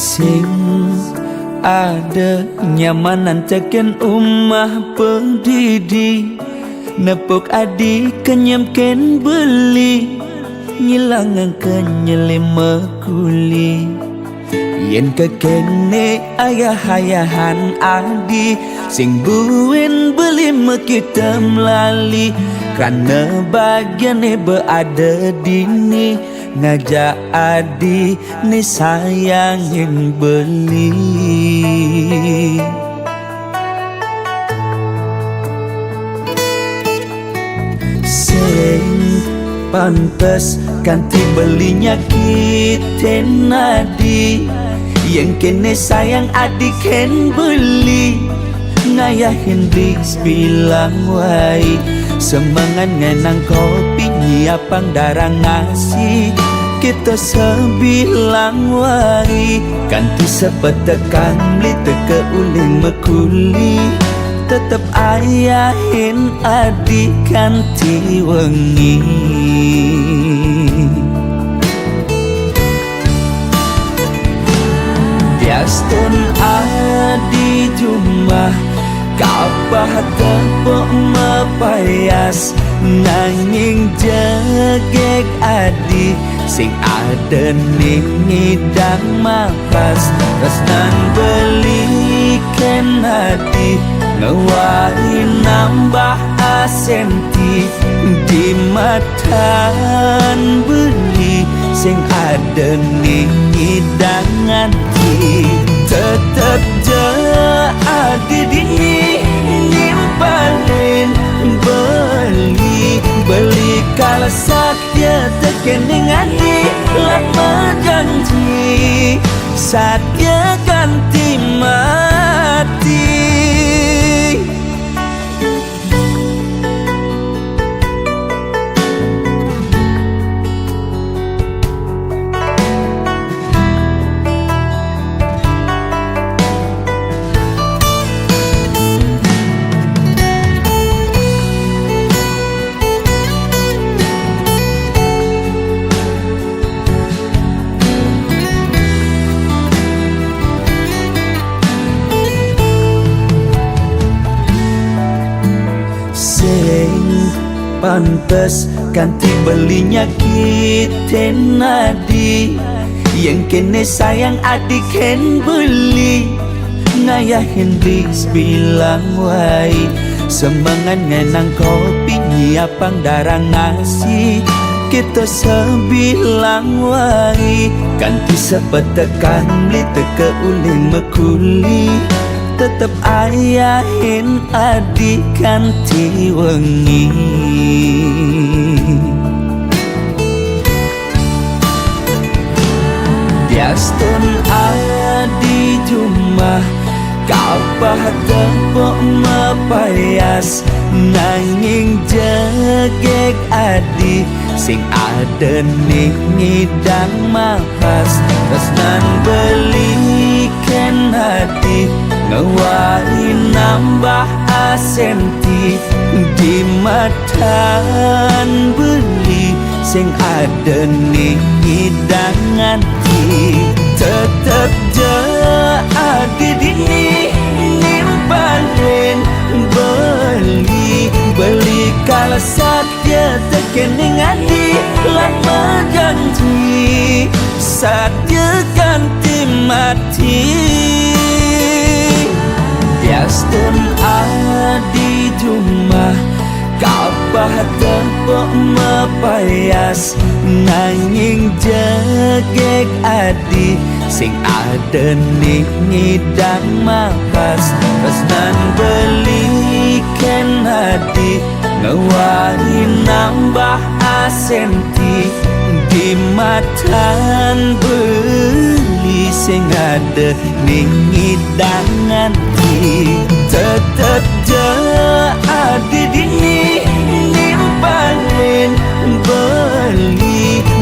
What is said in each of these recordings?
sing ada nyamanan tekan umah pendidi nepok adi kenyamken beli ngilangan kenyelima kuli yen kekene ayah-ayahan adi sing buin beli kita melali karena bagiannya berada dini ngajak adi ni sayangin beli sing pantes ganti belinya kita nadi yang kene sayang adi ken beli ngayahin bis bilang wai semangat ngenang kopi nyiapang darah ngasih kita sebilang wai ganti sepetekan beli teke uling mekuli tetep ayahin adik ganti wengi Biastun adi jumlah kapah tepuk mepayas nanging jegek adi sing ada ning ngidang makas resnan belikan hati ngewari nambah asenti di matan beli sing ada ning ngidang hati tetep je adi dini nimpalin beli kalau sakya tekening adi lama janji sakya ganti mati pantes ganti belinya kita nadi yang kene sayang adik ken beli ngayahin bis bilang wai semangat ngenang kopi nyiapang darah ngasih kita sebilang wai ganti sepetekan beli teke uling mekuli tetep ayahin adik ganti wengi Biastun adi jumlah kapah tepuk mepayas nanging jegek adi sing ada ning ngidang makas resnan belikan hati ngewari nambah asenti di matan beli sing ada ning hidangan tetep je adi dini nimpalin beli kalau sakya tekening adi lama janji sakya ganti mati Biastun adi jumlah kapah tepuk mepayas nanging jegek adi sing ada ning ngidang makas resnan belikan hati ngewari nambah asenti di matan beli sing ada ning ngidang hati tetep je adi dini nimpalin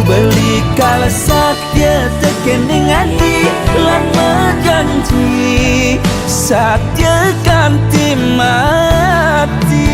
beli kalau sakya tekening adi lama janji sakya ganti mati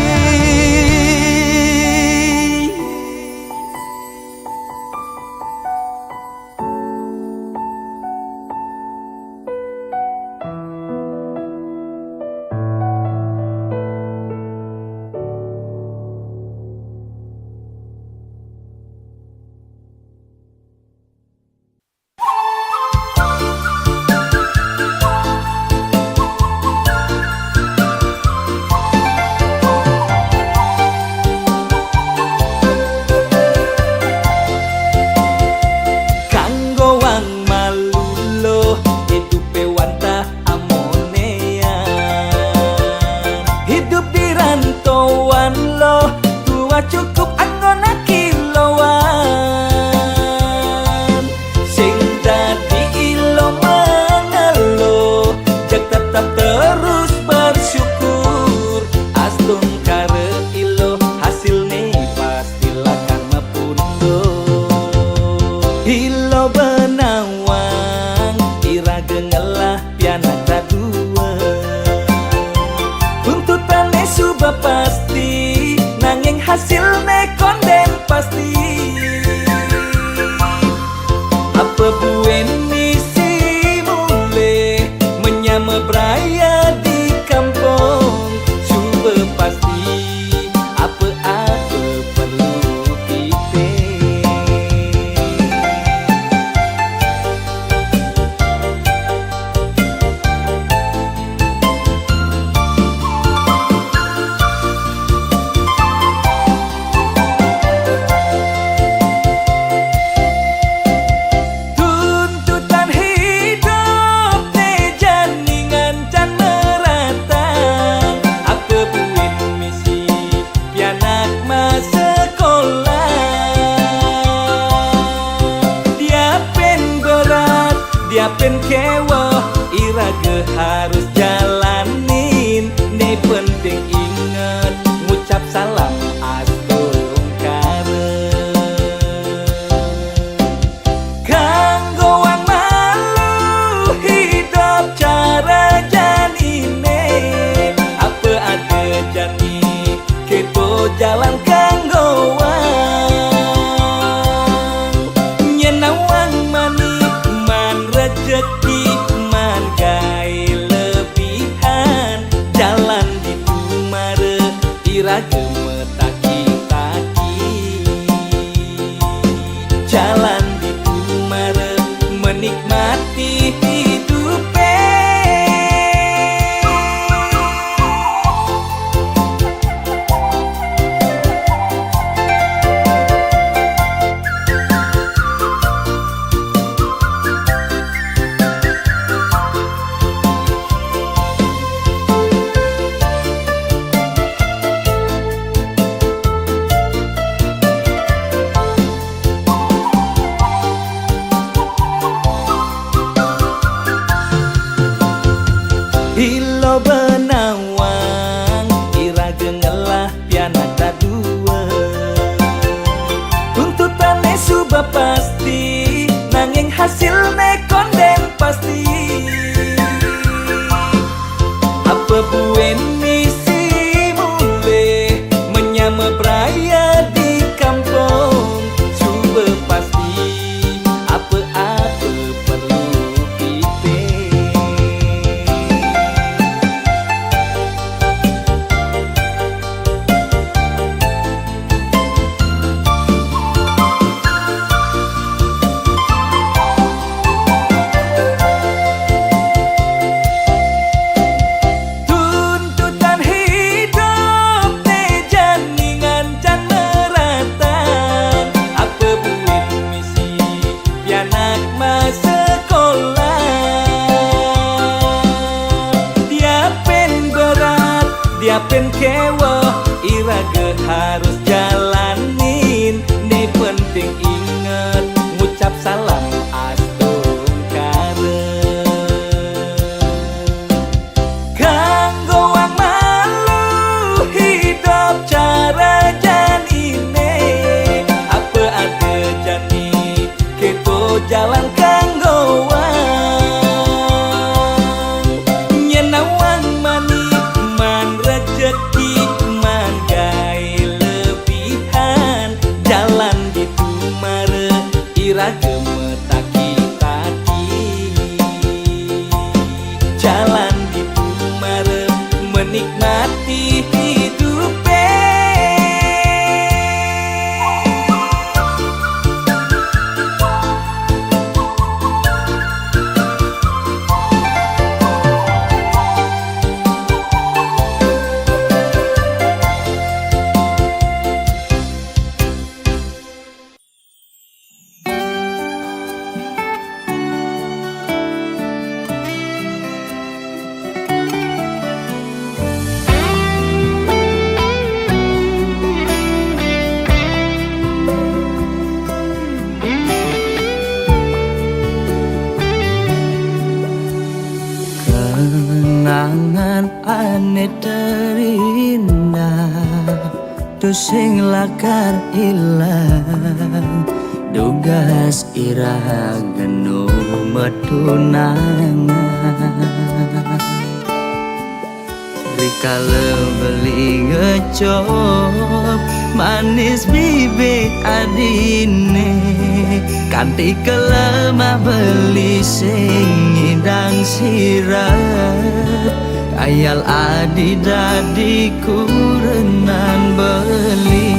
dia penkewa Irage harus jalanin. Nih penting inget ngucap salam astungkare. Kanggo wong malu hidup cara janine. Apa ada jani kepo jalan kanggo rezeki man gai lebihan. Jalan di Tumare Irage metaki-taki. Jalan di Tumare menikmati hidupe. Ilo benawang Irage ngelah piana kadua. Tuntutannya sudah pasti, nanging hasilnya konden pasti. Apa buen misi mulai menyama beraya di kampung. Coba pasti apa-apa perlu kita. Dia penkewa Irage harus jalanin. Nih penting inget ngucap salam astungkare. Kanggo wong malu hidup cara janine. Apa ada jani keto jalan kanggo rezeki man gai lebihan. Jalan di Tumare Irage metaki-taki. Jalan di Tumare menikmati hidupe. Kenangan ane terindah tu sing lakar ilang. Dugas Irage nu metunangan. Rikala beli ngecop manis bibit adine. Kanti kelemah beli sing ngidang sirap. Ayal adi dadi kurenan beli.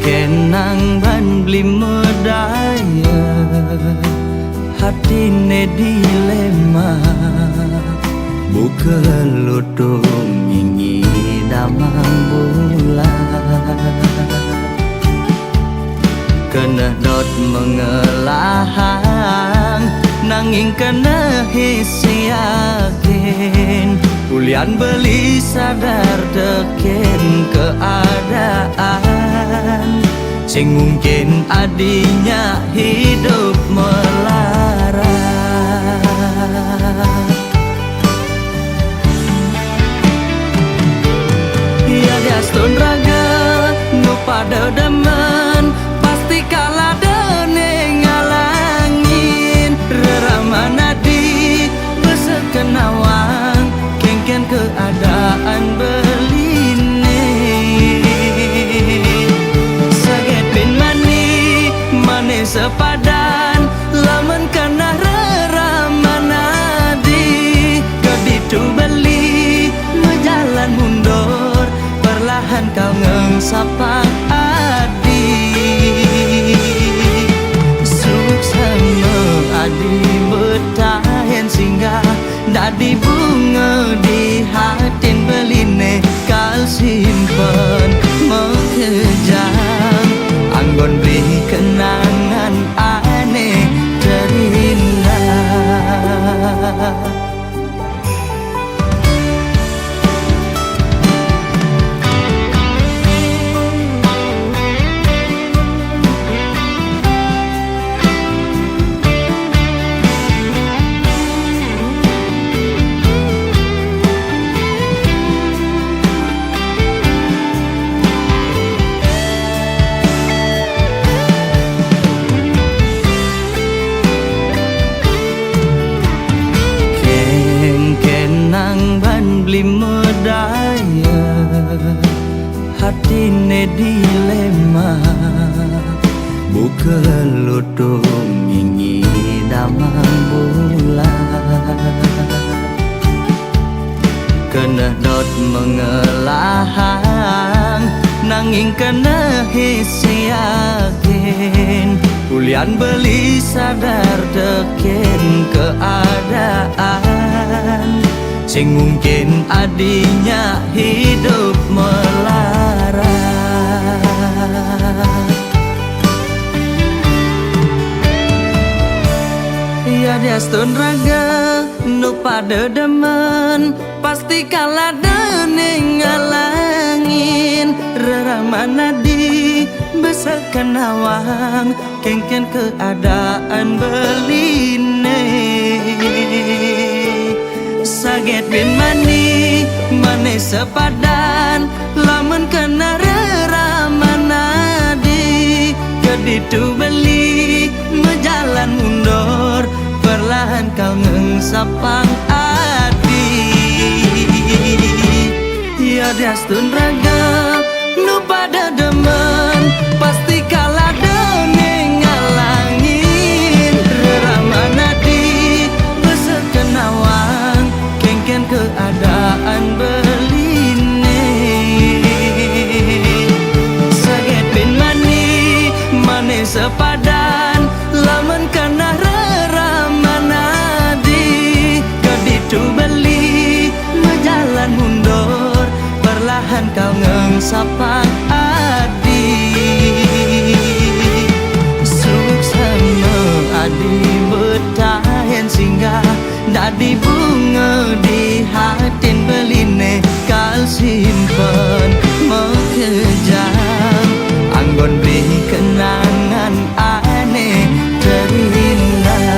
Kenang ban beli medaya. Hatine dilema. Bukan lutung ingin damang bulan. Kena dot mengelahang. Nanging kena hisi yakin Kulian beli sadar teken keadaan sing mungkin adinya hidup melarat. Ya diastun raga nu pada demen pasti kalah dene ngalangin reramana di besekenawang kengken keadaan beline saget bin mani mane sepadan lamun kana reramana di kaditu beli menjalan mundur perlahan kau ngengsapa adi suksana adi betahen singgah dadi bunga di hatin beline kal simpen mengkejang anggon beri kenangan aneh terindah. Beli medaya hatine dilema buka lutung ingi damang bulan kena dot mengelahang nanging kena hisi yakin kulian beli sadar teken keadaan sing mungkin adinya hidup melarat. Ya diastun raga nu pada demen pasti kalah dene ngalangin reramana di besekenawang kengken keadaan beline saget bin mani mane sepadan lamun kena reramana di keditu beli menjalan mundur perlahan kau ngengsapang adi ya diastun raga nu pada demen pasti kalah dene ngalangin reramana di besekenawang keadaan beline saget bin mani mane sepadan lamun kana reramana di kaditu beli menjalan mundur perlahan kau ngengsapang adi suksana adi betahen singgah dadi bunga di hatin beline kal simpen mengkejang anggon beri kenangan aneh terindah.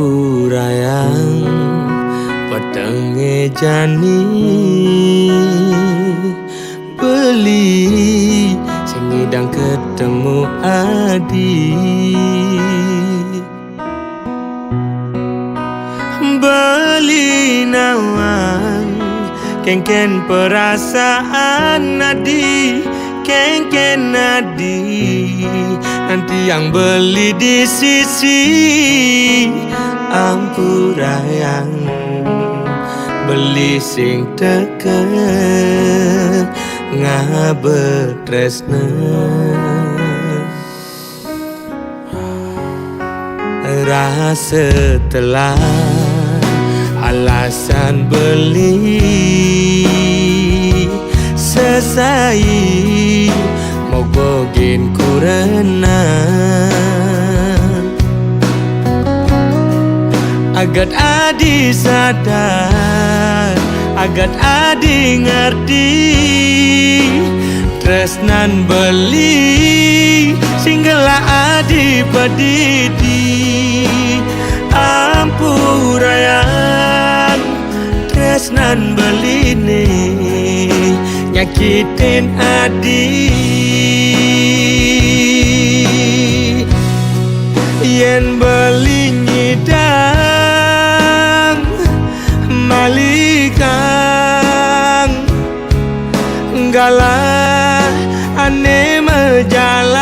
Ampurayang petenge jani beli sing ngidang ketemu adi beli nawang Kengken perasaan nadi, kengken nadi. Nanti yang beli di sisi ampurayang, beli sing teken ngabetresna. Rasa telah alasan beli sesai mogogin kurena. Agat adi sadar, agat adi ngerti, tresnan beli singgala adi pedidi. Ampurayang tresnan beli nih nyakitin adi. Yen beli nyidang malikang galah ane mejalan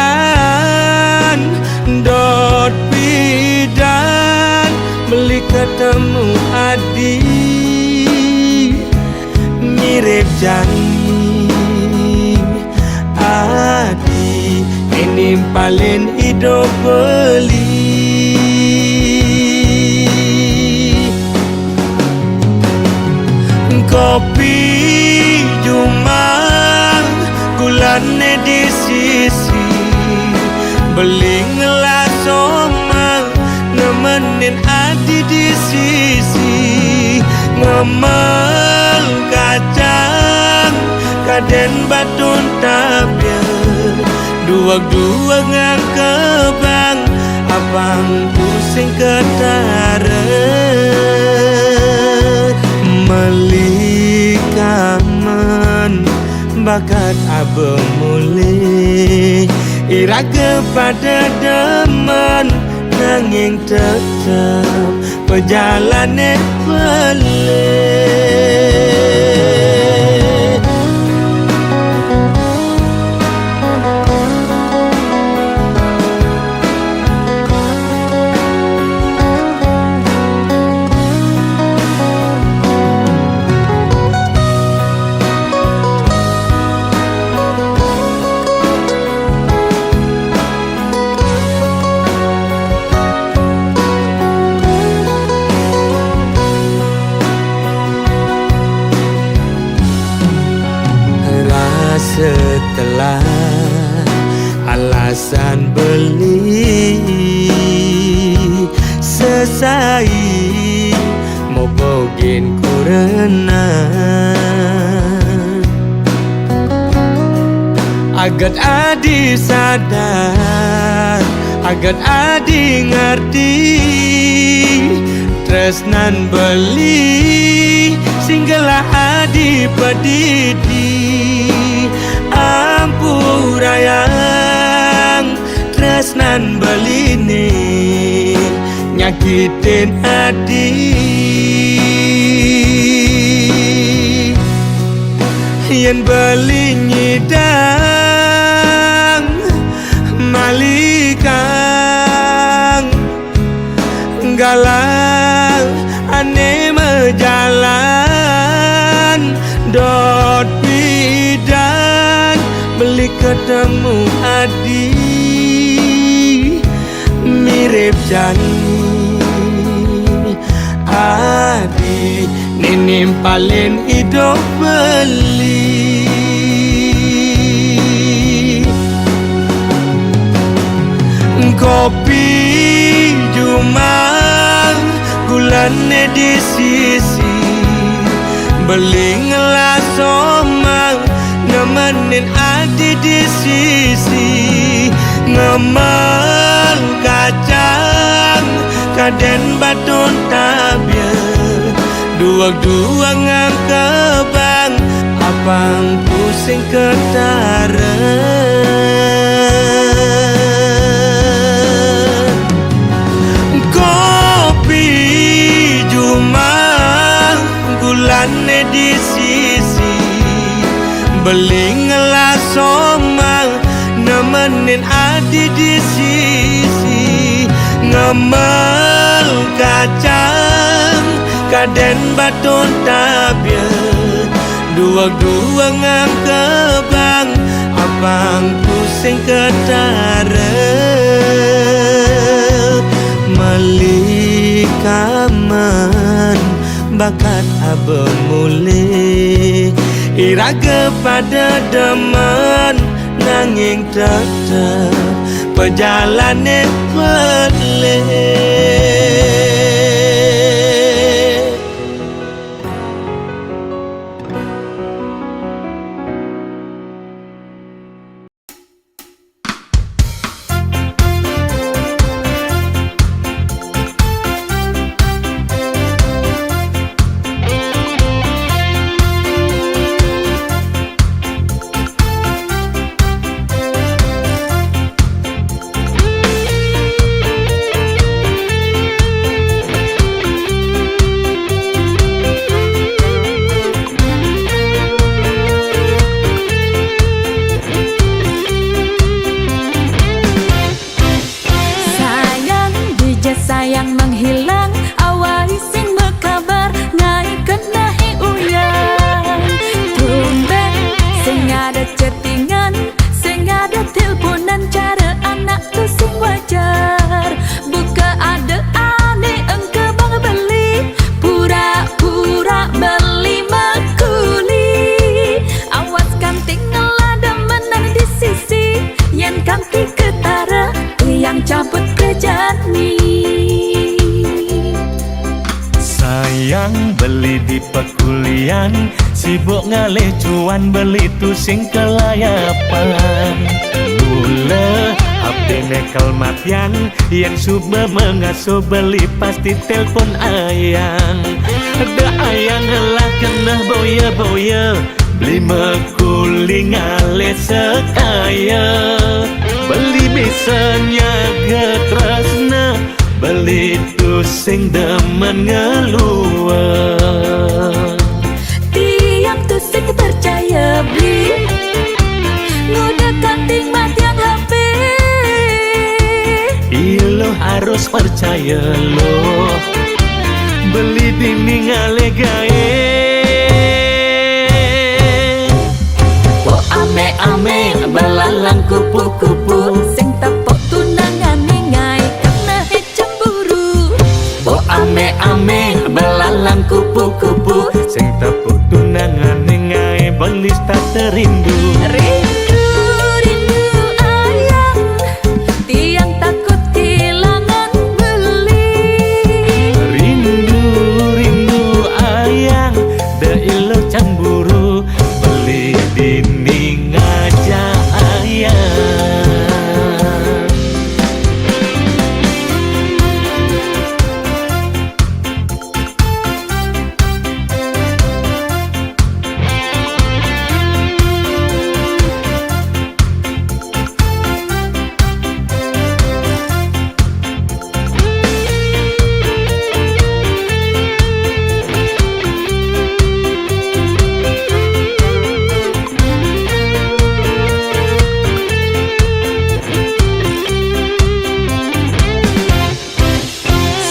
dot bidan beli ketemu adi mirip janji adi ini paling hidup beli. Kopi Jumang gulane di sisi, beli ngelas somang nemenin adi di sisi. Ngemel kacang kaden batun tabya, dua-dua ngakebang abang pusing ketara. Melikaman bakat abang mulai ira kepada demen nanging tetap perjalanan pelih. Setelah alasan beli sesai mogogin kurena. Agat adi sadar, agat adi ngerti, tresnan beli singgala adi pedidi. Ampurayang tresnan beli nih nyakitin adi. Yen beli nyidang malikang galang ane mejalan dot bidan beli ketemu adi mirip janji adi ninim paling hidup beli. Kopi Jumang gulane di sisi, beli ngelas somang nemenin adi di sisi. Ngemel kacang kaden batun tabya, dua-dua ngakebang abang pusing ketara. Kopi Jumang gulane di sisi, di sisi ngemel kacang kaden baton tabia dua ngang kebang abang pusing ketara malikaman bakat abang mulai iraga pada deman nanging tetap perjalanan pelik. Sayang menghilang awai sing berkabar ngai kenahi uyang tumben sing ada chattingan sing ada teleponan cara anak tu sing wajar buka ada ane engke bang beli pura-pura beli makuli awas kan tinggal ada menang di sisi yang kanti ketara yang cabut kerjani. Sayang beli di pekulian sibuk ngalih cuan beli tu sing kelayapan mula abdi nekel matian yang suba mengasuh beli pasti telpon ayang ada ayang lah kena boya-boya beli mekuli ngalih sekaya beli misalnya getresna beli tu sing demen ngeluar tiang tu sing percaya beli ngudah kanting mat yang HP ilo harus percaya lo beli dinding alegae oh ame-ame belalang kupu-kupu sing tepuk tunangan ningai kena cemburu oh ame-ame belalang kupu-kupu sing tepuk tunangan ningai belis tak terindu rindu ayang tiang takut kehilangan beli rindu ayang da ilo cemburu beli dinding aja ayang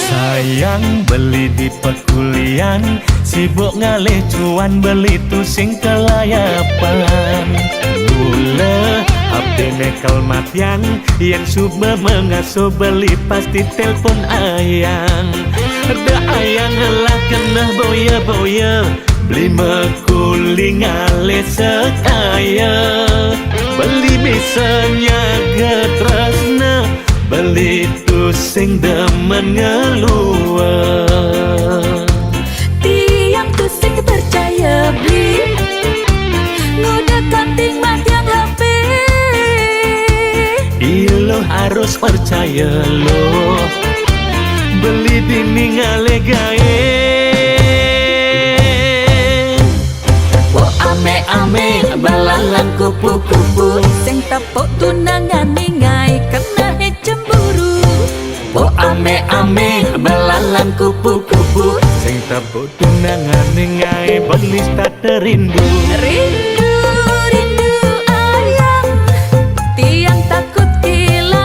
sayang beli di pekulian sibuk ngalih cuan beli tu sing kelayapan mula abdi nekel matian yang suba mengasuh beli pasti telpon ayang ada ayang lah kena boya-boya beli mekuli ngalih sekaya beli misalnya getresna beli tu sing demen ngeluar tiang tu sing percaya beli ngudah kanting mat yang HP ilo harus percaya lo beli dinding alegae oh ame-ame belalang kupu-kupu sing tepuk tunangan ningai kena cemburu oh ame-ame belalang kupu-kupu sing tepuk tunangan ningai belis tak terindu rindu ayang tiang takut kehilangan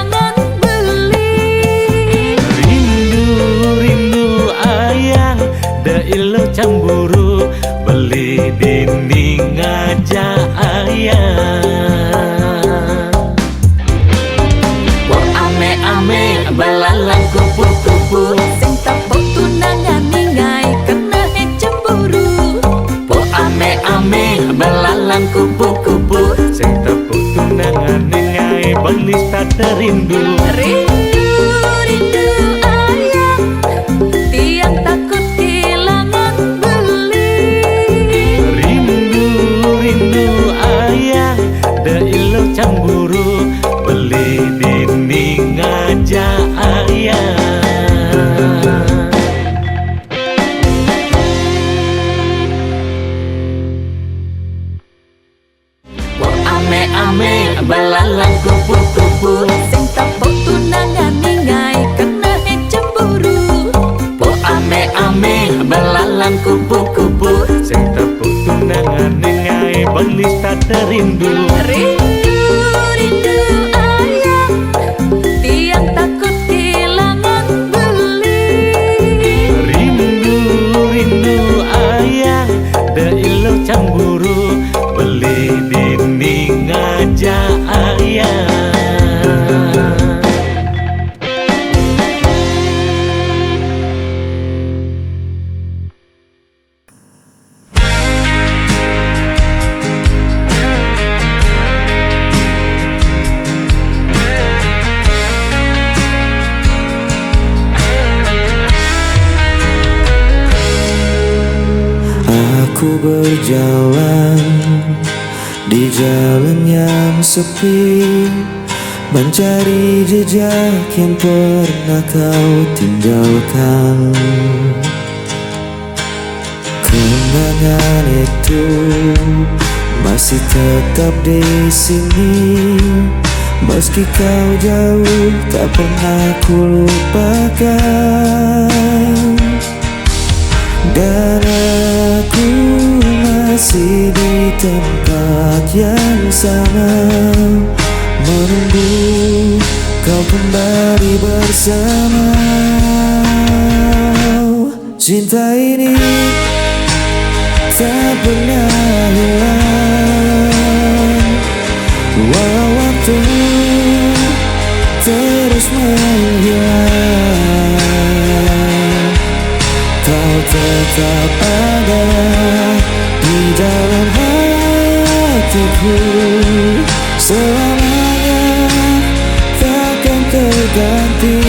rindu. Rindu ayah, tiang takut kehilangan beli. Rindu ayah, deilo cemburu, beli dinding aja ayah. Ame-ame belalang kupu-kupu, Sing tepuk tunangan ningai kena cemburu. ame-ame belalang kupu-kupu, sing tepuk tunangan nengai belis tak terindu. Rindu ayah, tiang takut kehilangan beli. Rindu ayah, deilo cemburu, beli dinding aja ayah. Aku berjalan di jalan yang sepi, mencari jejak yang pernah kau tinggalkan. Kenangan itu masih tetap di sini, meski kau jauh tak pernah ku lupakan. Dan aku masih di tempat yang sama, menunggu kau kembali bersama. Cinta ini tak pernah hilang, walau waktu terus menghilang. Kau tetap ada di dalam hatiku, selamanya takkan terganti.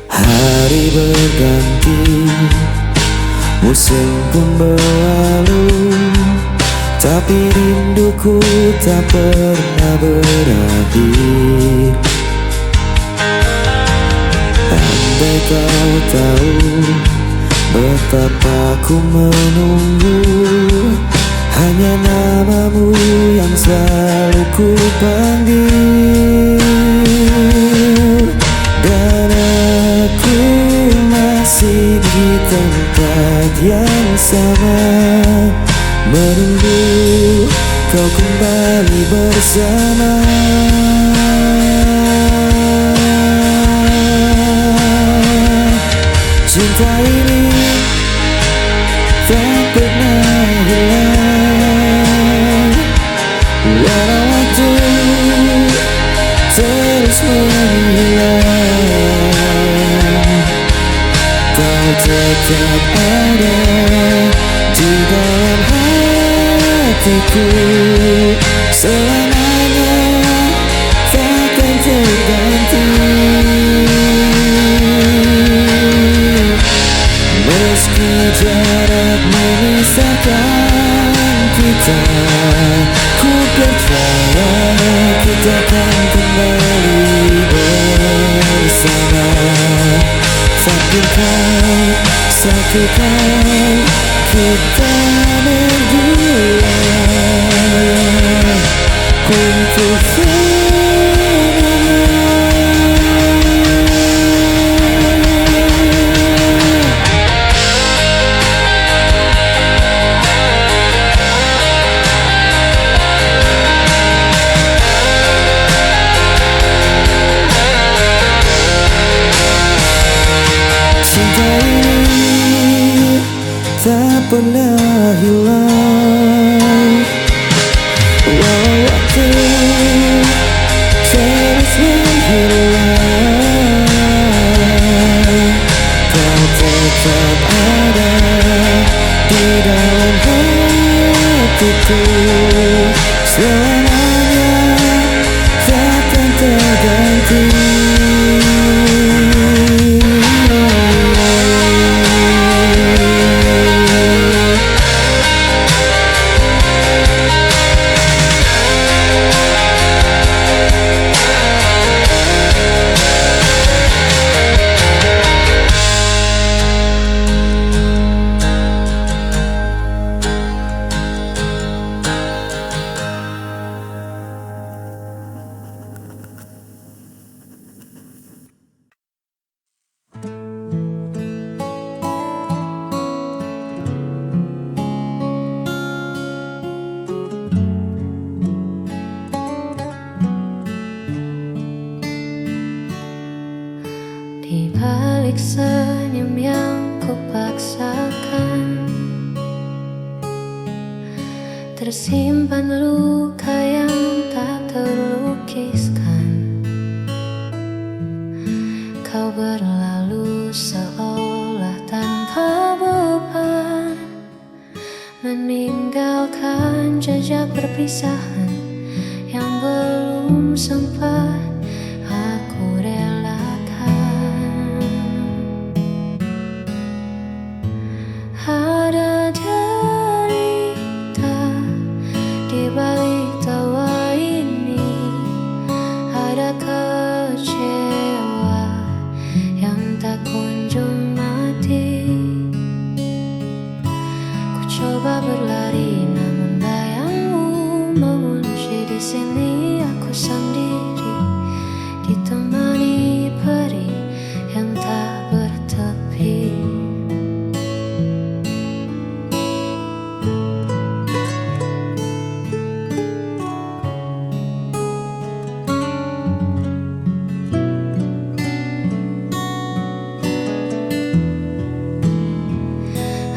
Hari berganti, musim pun berlalu, tapi rinduku tak pernah berakhir. Andai kau tahu betapa ku menunggu, hanya namamu yang selalu ku panggil. Dan aku masih di tempat yang sama, menunggu kau kembali bersama. Cinta ini tak pernah hilang, walau waktu terus menghilang. Kau tetap ada di dalam hatiku, selamanya takkan terganti. Meski jarak memisahkan kita, ku percaya kita akan kembali bersama. Satukan kita berdua untuk tak pernah hilang, walau waktu terus menghilang. Kau tetap ada hatiku selamanya takkan terganti. Di balik senyum yang kupaksakan, tersimpan luka yang tak terlukiskan. Kau berlalu seolah tanpa beban, meninggalkan jejak perpisahan yang belum sempat aku relakan. Ada derita di balik tawa ini, ada kecewa yang tak kunjung mati. Ku coba berlari namun bayangmu mengunci di sini. Aku sendiri ditemani perih yang tak bertepi.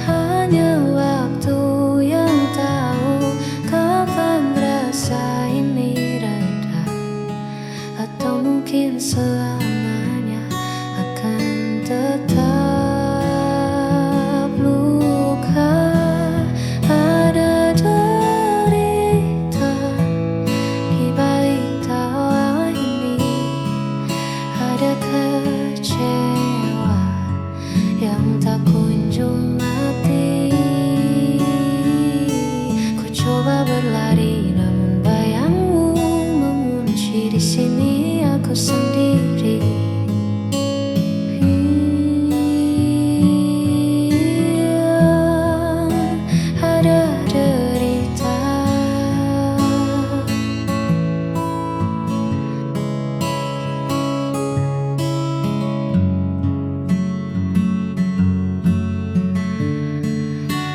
Hanya waktu yang tahu kapan rasa ini reda, atau mungkin selamanya akan tetap luka. Ada derita di balik tawa ini, ada kecewa yang tak kunjung mati. Ku coba berlari namun bayangmu mengunci di sini. Aku sendiri. Ada derita.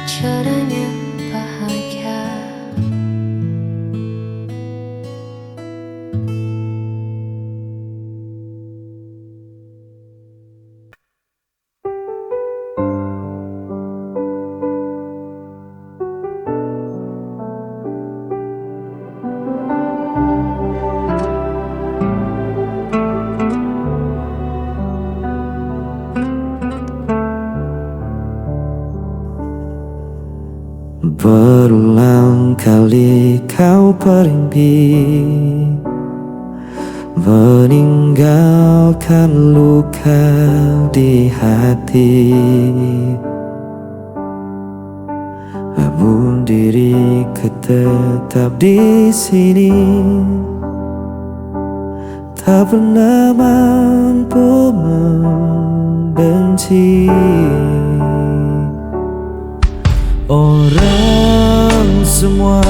Caranya bahagia. Berulang kali kau pergi, meninggalkan luka di hati. Namun diriku tetap di sini, tak pernah mampu membenci. Orang semua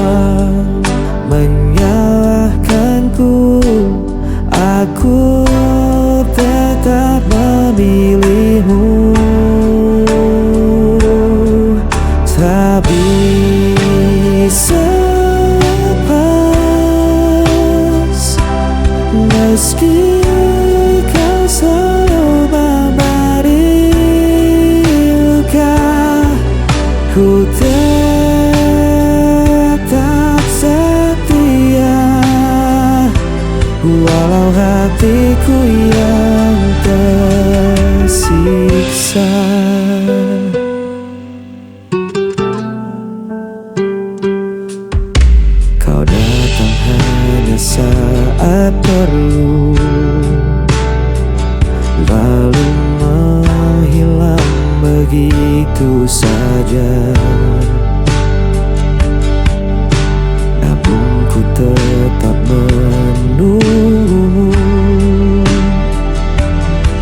menyalahkanku, aku tetap memilihmu. Tak bisa lepas, meski kau selalu memberi luka. Ku tetap setia, walau hatiku yang tersiksa. perlu, lalu menghilang begitu saja. Namun ku tetap menunggumu,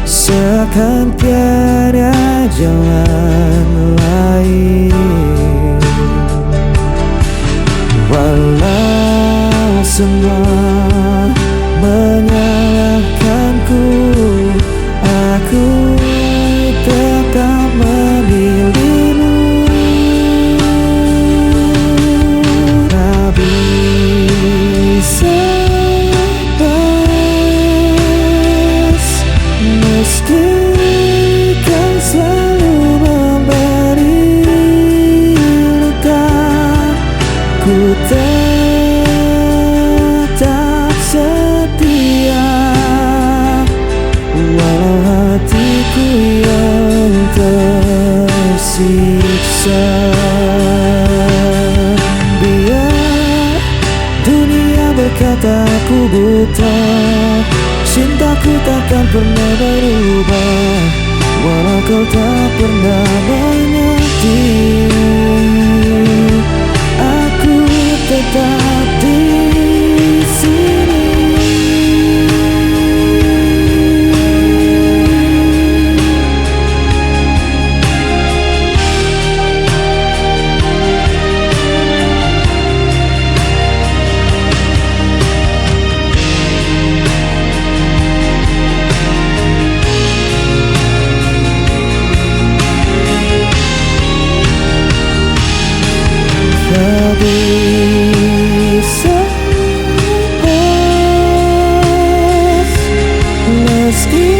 seakan tiada jalan lain. Walau semua menyalahkanku, aku tetap memilihmu. Tak bisa lepas, meski kau selalu memberi luka. Ku tetap setia, walau hatiku yang tersiksa. Biar dunia berkata aku buta, cintaku takkan pernah berubah, walau kau tak pernah mengerti. Aku tetap di sini. Tak bisa lepas, meski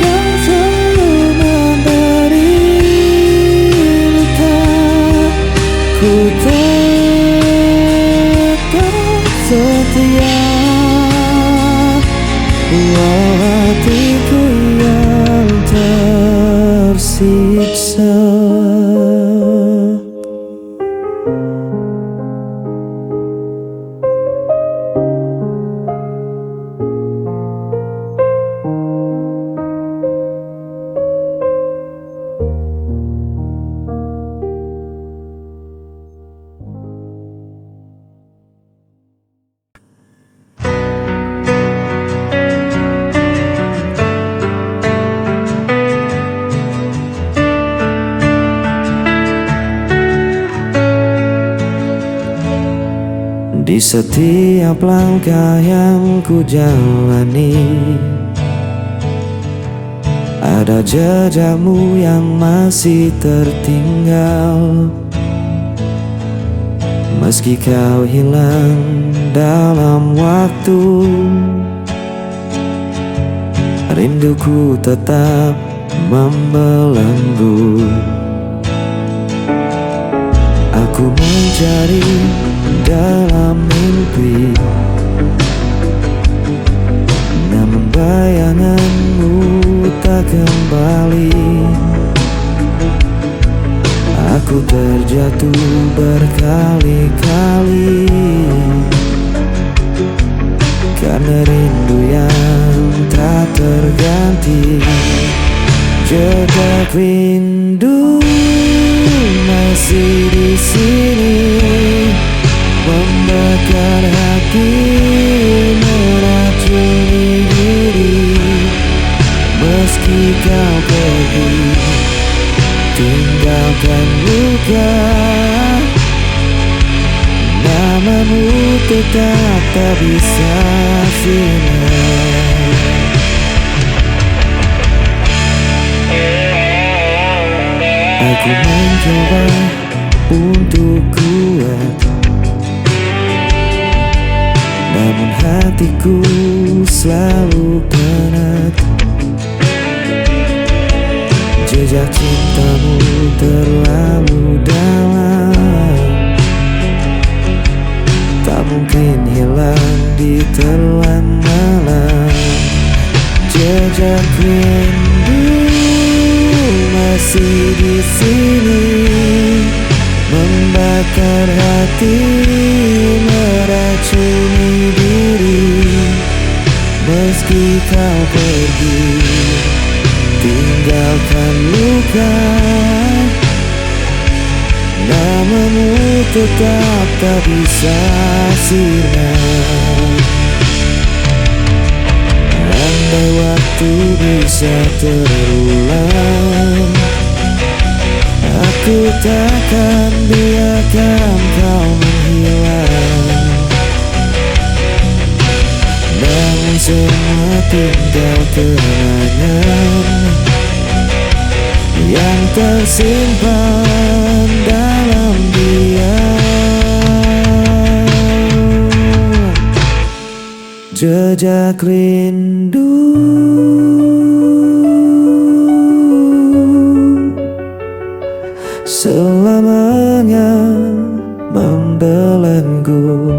kau selalu memberi luka. Ku tetap setia, walau hatiku yang tersiksa. Di setiap langkah yang ku jalani, ada jejakmu yang masih tertinggal. Meski kau hilang dalam waktu, rinduku tetap membelenggu. Aku mencari dalam mimpi, namun bayanganmu tak kembali. Aku terjatuh berkali-kali karena rindu yang tak terganti. Jejak rindu masih di sini, membakar hati, meracuni diri. Meski kau pergi, tinggalkan luka, namamu tetap tak bisa hilang. Aku mencoba untuk kuat, namun hatiku selalu penat. Jejak cintamu terlalu dalam, tak mungkin hilang di telan malam. Jejak rindu masih di sini, membakar hati, meracuni diri. Tapi kau pergi, tinggalkan luka, namamu tetap tak bisa sirna. Andai waktu bisa terulang, aku takkan biarkan kau menghilang. Namun semua tinggal kenangan yang tersimpan dalam diam. Jejak rindu selamanya membelenggu.